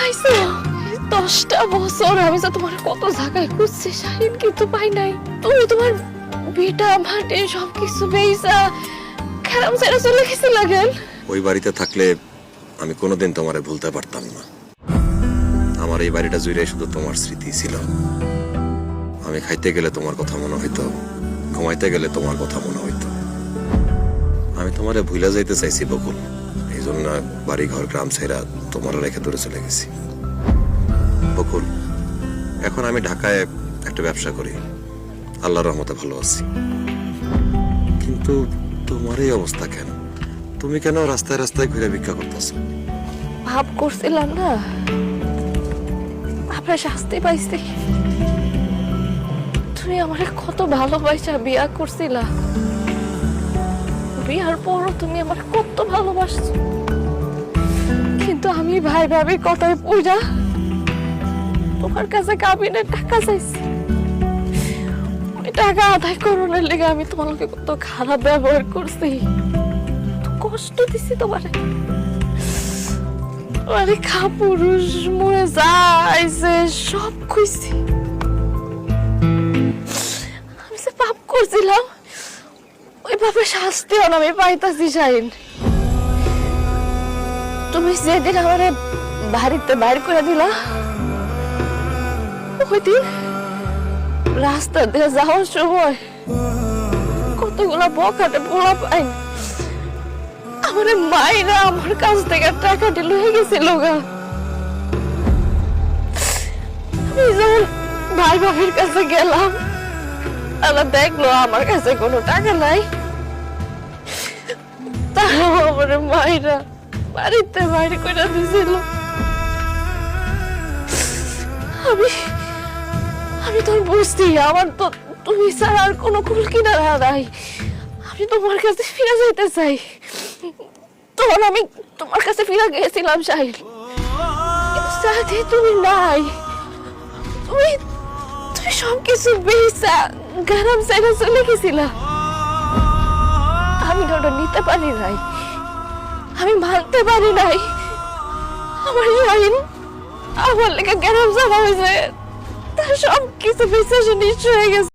আইসো 10টা বছর আমি তো তোমার কত জায়গায় খুঁজছি শাহিন, কিন্তু পাই নাই। তুমি তোমার বেটা মাটে সবকিছু বেইসা খেলাম ছেড়ে চলে গেছি লাগেন। ওই বাড়িতে থাকলে আমি কোনোদিন তোমারে ভুলতে পারতাম না। আমার এই বাড়িটা জুড়ে শুধু তোমার স্মৃতি ছিল। আমি খাইতে গেলে তোমার কথা মনে হইতো, ঘুমাইতে গেলে তোমার কথা মনে হইতো। আমি তোমারে ভুলে যাইতে চাইছি বকুল, এই জন্য বাড়ি ঘর গ্রাম ছেড়া তোমার রেখে দূরে চলে গেছি। বকুল, এখন আমি ঢাকায় একটা ব্যবসা করি, আল্লাহর রহমতে ভালো আছি। কিন্তু তোমার এই অবস্থা কেন? তুমি কেন রাস্তায় রাস্তায় ঘুরে ভিক্ষা করতেছো? ভাব করছিলাম না আপনার শাস্তি পাইছি। তুমি আমারে কত ভালোবাসা বিয়া করছিলা, বিয়ার পরও তুমি আমার কত ভালোবাসছো। কিন্তু আমি ভাই ভাবি কথায় পূজা তোমার কাছে কাবিনের টাকা চাইছি। ওই টাকা আদায় করানোর লেগে আমি তোমাকে কত খারাপ ব্যবহার করছি, কষ্ট দিছি তোমারে। আরে খাপুরুষ মরে যাইছে সব খুঁজছি। আমি যে পাপ করছিলাম ওই পাপের শাস্তিও আমি পাইতাছি শাহিন। তুমি যেদিন আমারে বাড়িতে বাইর করে দিলা, ওই দিন রাস্তা দিয়ে যাওয়ার সময় কতগুলা বখাটে পোলা পাই আমার মায়েরা আমার কাছ থেকে টাকাটি লয়ে গেছিল গা। আমি যখন ভাই ভাবির কাছে গেলাম, তারা দেখলো আমার কাছে কোনো টাকা নাই। তারাও আমার মায়েরা বাড়িতে বাইরে করে দিয়েছিল। আমি তোর বুঝছি, আমার তো তুমি ছাড়া আর কোনো কুল কিনারা নাই। আমি তোমার কাছে ফিরে যেতে চাই। তখন আমি তোমার কাছে ফিরে গেছিলাম শাহিন, সাথে তুমি নাই। তুমি সবকিছু বেচা গ্রাম ছেড়ে চলে গেছিলা। আমি ওটা নিতে পারি নাই, আমি মানতে পারি নাই। আমার শাহিন আমার লেগে গ্রাম ছাড়া হয়েছে, তার সবকিছু বেচা নিশ্চয় হয়ে গেছে।